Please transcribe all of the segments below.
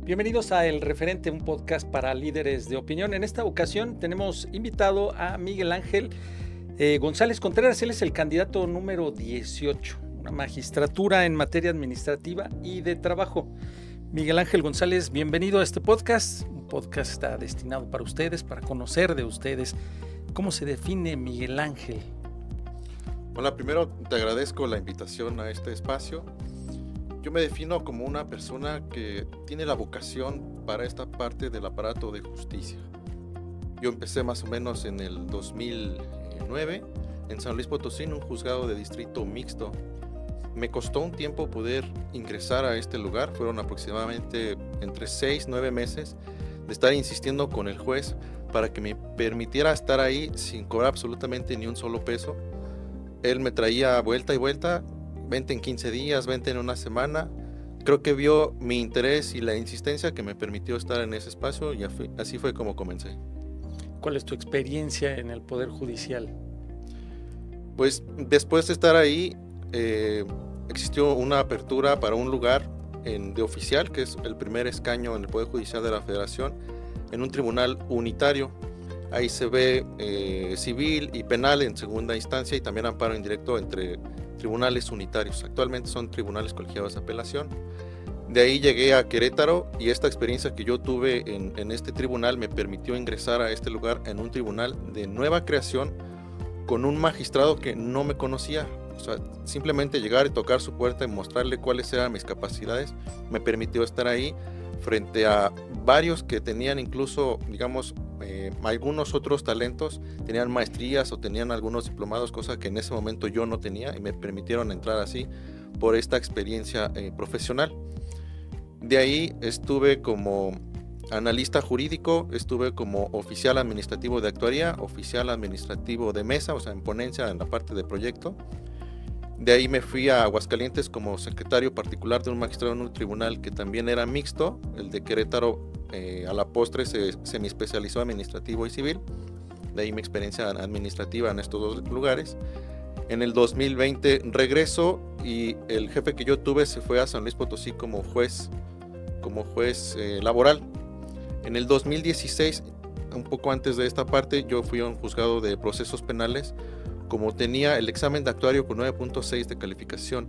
Bienvenidos a El Referente, un podcast para líderes de opinión. En esta ocasión tenemos invitado a Miguel Ángel González Contreras. Él es el candidato número 18, una magistratura en materia administrativa y de trabajo. Miguel Ángel González, bienvenido a este podcast. Un podcast está destinado para ustedes, para conocer de ustedes. ¿Cómo se define Miguel Ángel? Hola, primero te agradezco la invitación a este espacio. Yo me defino como una persona que tiene la vocación para esta parte del aparato de justicia. Yo empecé más o menos en el 2009 en San Luis Potosí, en un juzgado de distrito mixto. Me costó un tiempo poder ingresar a este lugar, fueron aproximadamente entre 6 y 9 meses de estar insistiendo con el juez para que me permitiera estar ahí sin cobrar absolutamente ni un solo peso. Él me traía vuelta y vuelta, vente en 15 días, vente en una semana. Creo que vio mi interés y la insistencia que me permitió estar en ese espacio y así fue como comencé. ¿Cuál es tu experiencia en el Poder Judicial? Pues después de estar ahí, existió una apertura para un lugar de oficial, que es el primer escaño en el Poder Judicial de la Federación, en un tribunal unitario. Ahí se ve civil y penal en segunda instancia y también amparo indirecto entre tribunales unitarios. Actualmente son tribunales colegiados de apelación. De ahí llegué a Querétaro y esta experiencia que yo tuve en este tribunal me permitió ingresar a este lugar en un tribunal de nueva creación con un magistrado que no me conocía. O sea, simplemente llegar y tocar su puerta y mostrarle cuáles eran mis capacidades me permitió estar ahí frente a varios que tenían incluso, digamos, algunos otros talentos, tenían maestrías o tenían algunos diplomados, cosa que en ese momento yo no tenía y me permitieron entrar así por esta experiencia profesional. De ahí estuve como analista jurídico, estuve como oficial administrativo de actuaría, oficial administrativo de mesa, o sea, en ponencia en la parte de proyecto. De ahí me fui a Aguascalientes como secretario particular de un magistrado en un tribunal que también era mixto. El de Querétaro a la postre se me especializó en administrativo y civil. De ahí mi experiencia administrativa en estos dos lugares. En el 2020 regreso y el jefe que yo tuve se fue a San Luis Potosí como juez laboral. En el 2016, un poco antes de esta parte, yo fui a un juzgado de procesos penales. Como tenía el examen de actuario con 9.6 de calificación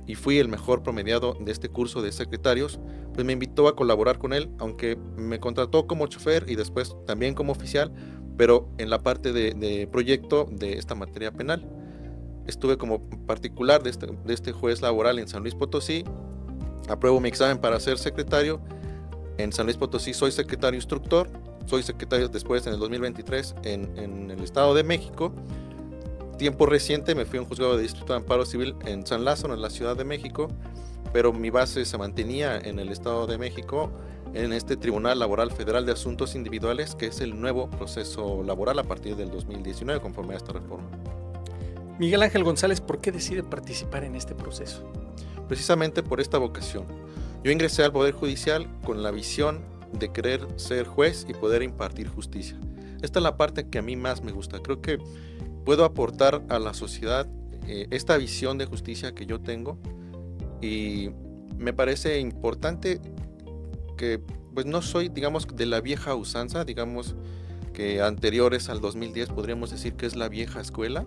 y fui el mejor promediado de este curso de secretarios, pues me invitó a colaborar con él, aunque me contrató como chofer y después también como oficial, pero en la parte de proyecto de esta materia penal. Estuve como particular de este juez laboral en San Luis Potosí, apruebo mi examen para ser secretario. En San Luis Potosí soy secretario instructor, soy secretario después en el 2023 en el Estado de México. Tiempo reciente me fui a un juzgado de distrito de amparo civil en San Lázaro, en la Ciudad de México, pero mi base se mantenía en el Estado de México, en este Tribunal Laboral Federal de Asuntos Individuales, que es el nuevo proceso laboral a partir del 2019, conforme a esta reforma. Miguel Ángel González, ¿por qué decide participar en este proceso? Precisamente por esta vocación. Yo ingresé al Poder Judicial con la visión de querer ser juez y poder impartir justicia. Esta es la parte que a mí más me gusta. Creo que puedo aportar a la sociedad esta visión de justicia que yo tengo y me parece importante que pues no soy, digamos, de la vieja usanza, digamos que anteriores al 2010 podríamos decir que es la vieja escuela.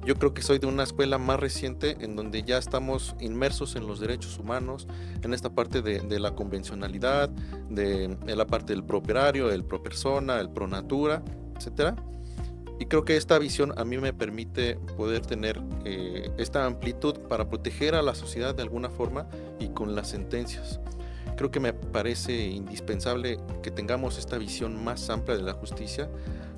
Yo creo que soy de una escuela más reciente en donde ya estamos inmersos en los derechos humanos, en esta parte de la convencionalidad, de la parte del prooperario, el pro persona, el pro natura, etcétera. Y creo que esta visión a mí me permite poder tener esta amplitud para proteger a la sociedad de alguna forma y con las sentencias. Creo que me parece indispensable que tengamos esta visión más amplia de la justicia,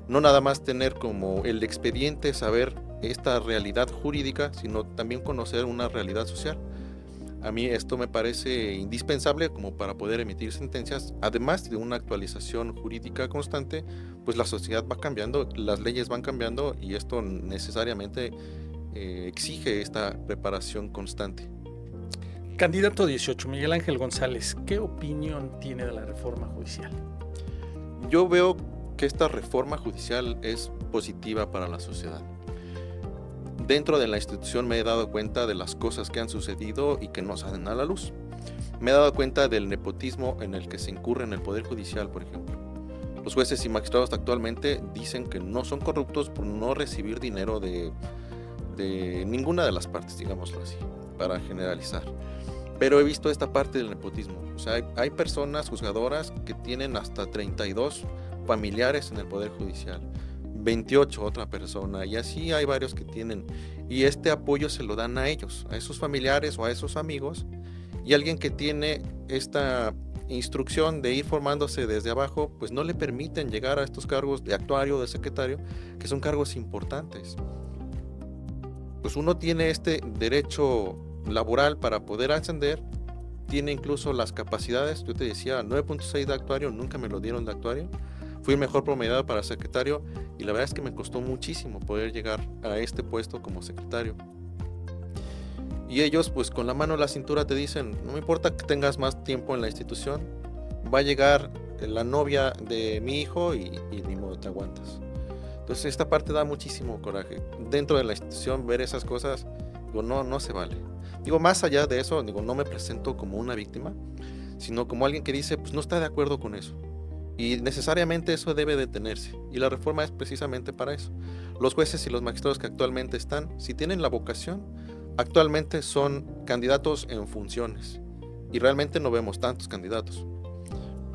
no nada más tener como el expediente, saber esta realidad jurídica, sino también conocer una realidad social. A mí esto me parece indispensable como para poder emitir sentencias, además de una actualización jurídica constante, pues la sociedad va cambiando, las leyes van cambiando y esto necesariamente exige esta preparación constante. Candidato 18, Miguel Ángel González, ¿qué opinión tiene de la reforma judicial? Yo veo que esta reforma judicial es positiva para la sociedad. Dentro de la institución me he dado cuenta de las cosas que han sucedido y que no salen a la luz. me he dado cuenta del nepotismo en el que se incurre en el Poder Judicial, por ejemplo. Los jueces y magistrados actualmente dicen que no son corruptos por no recibir dinero de ninguna de las partes, digámoslo así, para generalizar. Pero he visto esta parte del nepotismo. O sea, hay personas juzgadoras que tienen hasta 32 familiares en el Poder Judicial, 28 otra persona, y así hay varios que tienen. Y este apoyo se lo dan a ellos, a esos familiares o a esos amigos, y alguien que tiene esta instrucción de ir formándose desde abajo, pues no le permiten llegar a estos cargos de actuario o de secretario, que son cargos importantes. Pues uno tiene este derecho laboral para poder ascender, tiene incluso las capacidades. Yo te decía 9.6 de actuario, nunca me lo dieron de actuario, fui mejor promediado para secretario, y la verdad es que me costó muchísimo poder llegar a este puesto como secretario. Y ellos pues con la mano en la cintura te dicen, no me importa que tengas más tiempo en la institución, va a llegar la novia de mi hijo y ni modo, te aguantas. Entonces esta parte da muchísimo coraje. Dentro de la institución ver esas cosas, digo, no se vale. Digo, más allá de eso, digo, no me presento como una víctima, sino como alguien que dice, pues no está de acuerdo con eso. Y necesariamente eso debe detenerse. Y la reforma es precisamente para eso. Los jueces y los magistrados que actualmente están, si tienen la vocación, actualmente son candidatos en funciones. Y realmente no vemos tantos candidatos.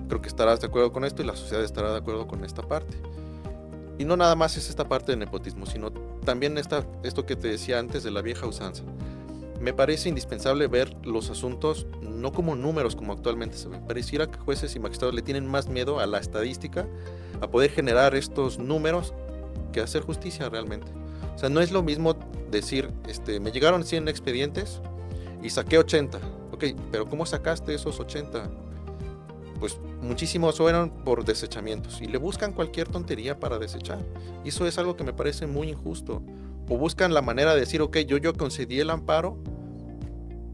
Creo que estarás de acuerdo con esto y la sociedad estará de acuerdo con esta parte. Y no nada más es esta parte del nepotismo, sino también esto que te decía antes de la vieja usanza. Me parece indispensable ver los asuntos no como números como actualmente se ve. Pareciera que jueces y magistrados le tienen más miedo a la estadística, a poder generar estos números, que hacer justicia realmente. O sea, no es lo mismo decir, me llegaron 100 expedientes y saqué 80. Ok, pero ¿cómo sacaste esos 80? Pues muchísimos fueron por desechamientos y le buscan cualquier tontería para desechar. Y eso es algo que me parece muy injusto. O buscan la manera de decir, ok, yo concedí el amparo,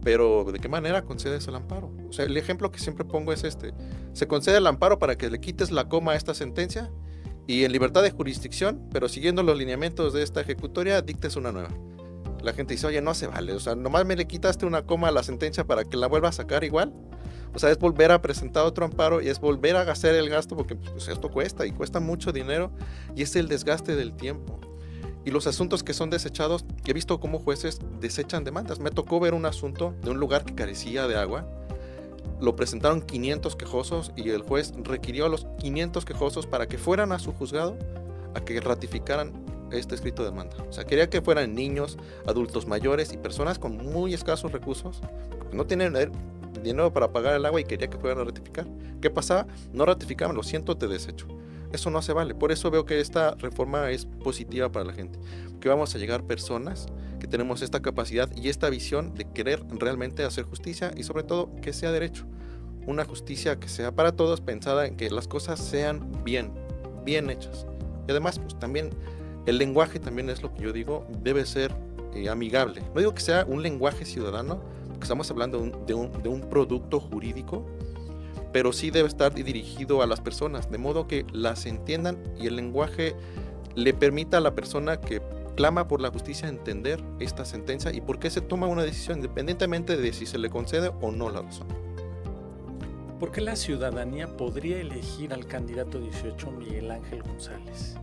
pero ¿de qué manera concedes el amparo? O sea, el ejemplo que siempre pongo es se concede el amparo para que le quites la coma a esta sentencia y en libertad de jurisdicción, pero siguiendo los lineamientos de esta ejecutoria, dictes una nueva. La gente dice, oye, no se vale, o sea, nomás me le quitaste una coma a la sentencia para que la vuelva a sacar igual. O sea, es volver a presentar otro amparo y es volver a hacer el gasto, porque pues, esto cuesta y cuesta mucho dinero, y es el desgaste del tiempo. Y los asuntos que son desechados, he visto cómo jueces desechan demandas. Me tocó ver un asunto de un lugar que carecía de agua. Lo presentaron 500 quejosos y el juez requirió a los 500 quejosos para que fueran a su juzgado a que ratificaran este escrito de demanda. O sea, quería que fueran niños, adultos mayores y personas con muy escasos recursos. No tienen dinero para pagar el agua y quería que fueran a ratificar. ¿Qué pasaba? No ratificaban, lo siento, te desecho. Eso no se vale. Por eso veo que esta reforma es positiva para la gente, que vamos a llegar personas que tenemos esta capacidad y esta visión de querer realmente hacer justicia y sobre todo que sea derecho. Una justicia que sea para todos, pensada en que las cosas sean bien hechas. Y además, pues también el lenguaje también es lo que yo digo, debe ser amigable. No digo que sea un lenguaje ciudadano, porque estamos hablando de un producto jurídico, pero sí debe estar dirigido a las personas, de modo que las entiendan y el lenguaje le permita a la persona que clama por la justicia entender esta sentencia y por qué se toma una decisión, independientemente de si se le concede o no la razón. ¿Por qué la ciudadanía podría elegir al candidato 18 Miguel Ángel González?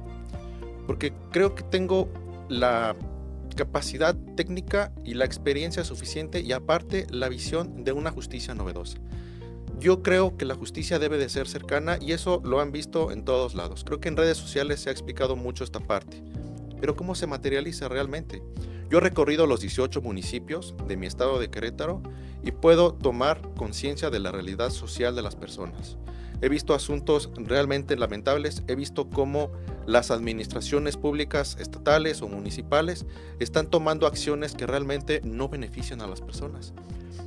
Porque creo que tengo la capacidad técnica y la experiencia suficiente y aparte la visión de una justicia novedosa. Yo creo que la justicia debe de ser cercana y eso lo han visto en todos lados. Creo que en redes sociales se ha explicado mucho esta parte. Pero ¿cómo se materializa realmente? Yo he recorrido los 18 municipios de mi estado de Querétaro y puedo tomar conciencia de la realidad social de las personas. He visto asuntos realmente lamentables, he visto cómo las administraciones públicas estatales o municipales están tomando acciones que realmente no benefician a las personas.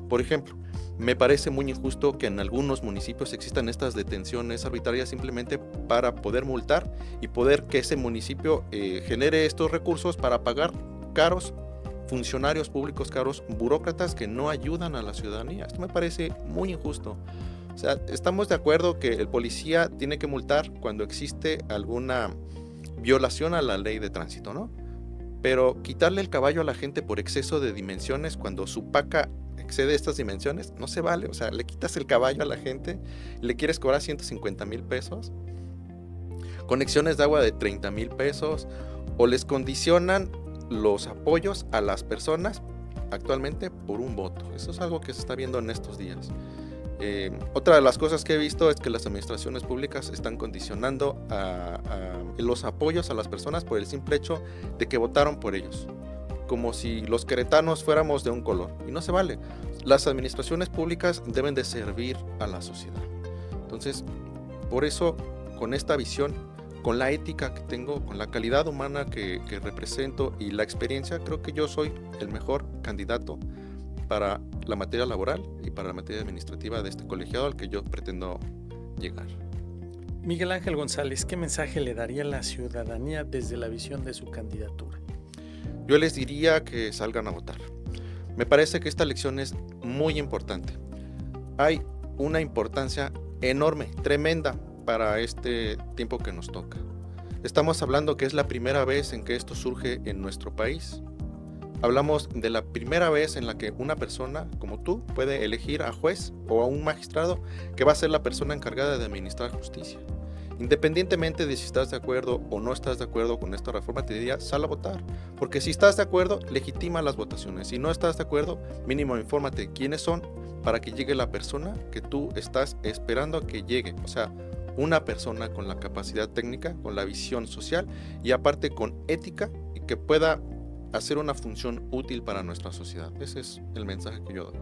Por ejemplo, me parece muy injusto que en algunos municipios existan estas detenciones arbitrarias simplemente para poder multar y poder que ese municipio genere estos recursos para pagar caros funcionarios públicos, caros burócratas que no ayudan a la ciudadanía. Esto me parece muy injusto. O sea, estamos de acuerdo que el policía tiene que multar cuando existe alguna violación a la ley de tránsito, ¿no? Pero quitarle el caballo a la gente por exceso de dimensiones cuando su paca excede estas dimensiones, no se vale. O sea, le quitas el caballo a la gente, le quieres cobrar 150,000 pesos, conexiones de agua de 30,000 pesos, o les condicionan los apoyos a las personas actualmente por un voto. Eso es algo que se está viendo en estos días. Otra de las cosas que he visto es que las administraciones públicas están condicionando a los apoyos a las personas por el simple hecho de que votaron por ellos, como si los queretanos fuéramos de un color, y no se vale. Las administraciones públicas deben de servir a la sociedad. Entonces, por eso, con esta visión, con la ética que tengo, con la calidad humana que represento y la experiencia, creo que yo soy el mejor candidato para la materia laboral y para la materia administrativa de este colegiado al que yo pretendo llegar. Miguel Ángel González, ¿qué mensaje le daría a la ciudadanía desde la visión de su candidatura? Yo les diría que salgan a votar. Me parece que esta elección es muy importante. Hay una importancia enorme, tremenda para este tiempo que nos toca. Estamos hablando que es la primera vez en que esto surge en nuestro país. Hablamos de la primera vez en la que una persona como tú puede elegir a juez o a un magistrado que va a ser la persona encargada de administrar justicia. Independientemente de si estás de acuerdo o no estás de acuerdo con esta reforma, te diría, sal a votar. Porque si estás de acuerdo, legitima las votaciones. Si no estás de acuerdo, mínimo infórmate de quiénes son para que llegue la persona que tú estás esperando a que llegue. O sea, una persona con la capacidad técnica, con la visión social y aparte con ética y que pueda hacer una función útil para nuestra sociedad. Ese es el mensaje que yo doy.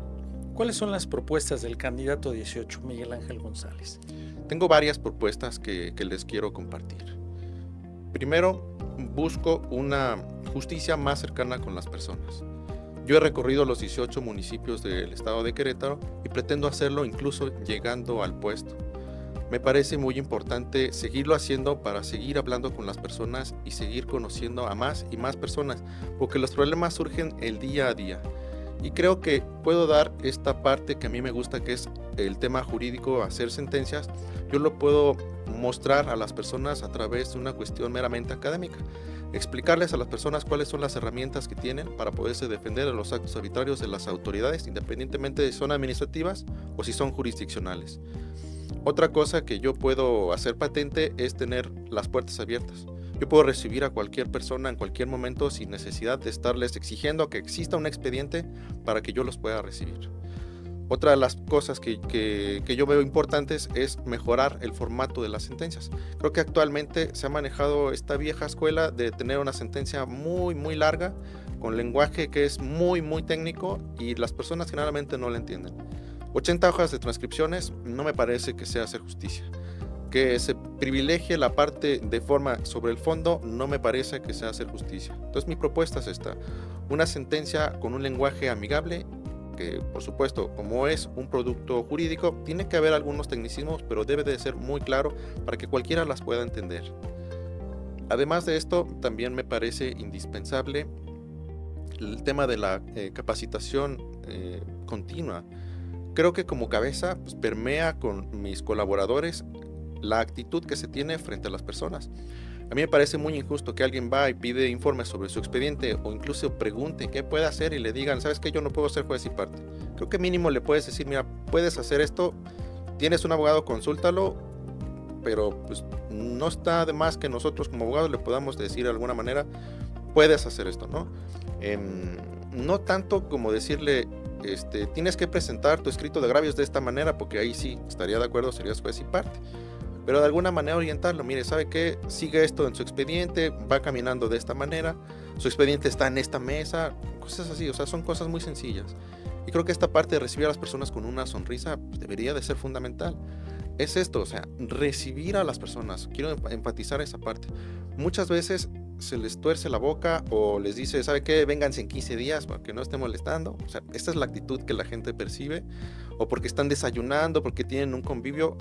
¿Cuáles son las propuestas del candidato 18, Miguel Ángel González? Tengo varias propuestas que les quiero compartir. Primero, busco una justicia más cercana con las personas. Yo he recorrido los 18 municipios del estado de Querétaro y pretendo hacerlo incluso llegando al puesto. Me parece muy importante seguirlo haciendo para seguir hablando con las personas y seguir conociendo a más y más personas, porque los problemas surgen el día a día. Y creo que puedo dar esta parte que a mí me gusta, que es el tema jurídico, hacer sentencias. Yo lo puedo mostrar a las personas a través de una cuestión meramente académica. Explicarles a las personas cuáles son las herramientas que tienen para poderse defender de los actos arbitrarios de las autoridades, independientemente de si son administrativas o si son jurisdiccionales. Otra cosa que yo puedo hacer patente es tener las puertas abiertas. Yo puedo recibir a cualquier persona en cualquier momento sin necesidad de estarles exigiendo que exista un expediente para que yo los pueda recibir. Otra de las cosas que yo veo importantes es mejorar el formato de las sentencias. Creo que actualmente se ha manejado esta vieja escuela de tener una sentencia muy, muy larga, con lenguaje que es muy, muy técnico y las personas generalmente no la entienden. 80 hojas de transcripciones no me parece que sea hacer justicia. Que se privilegie la parte de forma sobre el fondo no me parece que sea hacer justicia. Entonces mi propuesta es esta: una sentencia con un lenguaje amigable, que por supuesto, como es un producto jurídico, tiene que haber algunos tecnicismos, pero debe de ser muy claro para que cualquiera las pueda entender. Además de esto, también me parece indispensable el tema de la capacitación continua. Creo que como cabeza permea con mis colaboradores la actitud que se tiene frente a las personas. A mí me parece muy injusto que alguien va y pide informes sobre su expediente o incluso pregunte qué puede hacer y le digan, ¿sabes qué? Yo no puedo ser juez y parte. Creo que mínimo le puedes decir, mira, puedes hacer esto, tienes un abogado, consúltalo, pero pues no está de más que nosotros como abogados le podamos decir de alguna manera, puedes hacer esto, ¿no? No tanto como decirle, tienes que presentar tu escrito de agravios de esta manera, porque ahí sí estaría de acuerdo, serías juez y parte. Pero de alguna manera orientarlo, mire, ¿sabe qué? Sigue esto en su expediente, va caminando de esta manera, su expediente está en esta mesa, cosas así, o sea, son cosas muy sencillas. Y creo que esta parte de recibir a las personas con una sonrisa debería de ser fundamental. Es esto, o sea, recibir a las personas, quiero enfatizar esa parte. Muchas veces se les tuerce la boca o les dice, ¿sabe qué? Vénganse en 15 días para que no esté molestando. O sea, esta es la actitud que la gente percibe, o porque están desayunando, porque tienen un convivio,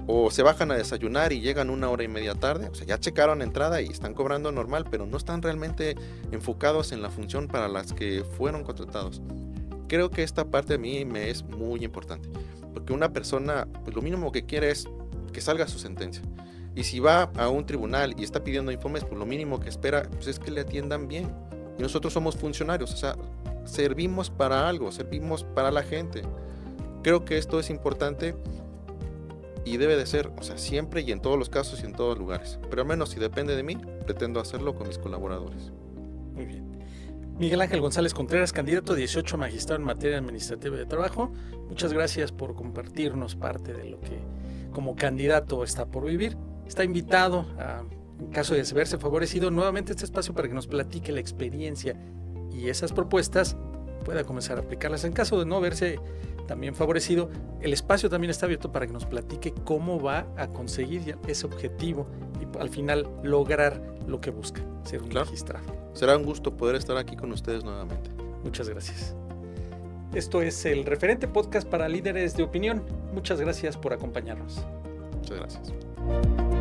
o se bajan a desayunar y llegan 1 hora y media tarde. O sea, ya checaron entrada y están cobrando normal, pero no están realmente enfocados en la función para las que fueron contratados. Creo que esta parte a mí me es muy importante, porque una persona, pues lo mínimo que quiere es que salga su sentencia. Y si va a un tribunal y está pidiendo informes, pues lo mínimo que espera pues es que le atiendan bien. Y nosotros somos funcionarios, o sea, servimos para algo, servimos para la gente. Creo que esto es importante y debe de ser, o sea, siempre y en todos los casos y en todos los lugares. Pero al menos si depende de mí, pretendo hacerlo con mis colaboradores. Muy bien. Miguel Ángel González Contreras, candidato 18 a magistrado en materia administrativa y de trabajo. Muchas gracias por compartirnos parte de lo que como candidato está por vivir. Está invitado a, en caso de verse favorecido, nuevamente este espacio para que nos platique la experiencia y esas propuestas pueda comenzar a aplicarlas. En caso de no verse también favorecido, el espacio también está abierto para que nos platique cómo va a conseguir ese objetivo y al final lograr lo que busca, ser un magistrado. Será un gusto poder estar aquí con ustedes nuevamente. Muchas gracias. Esto es el Referente Podcast para líderes de opinión. Muchas gracias por acompañarnos. Muchas gracias.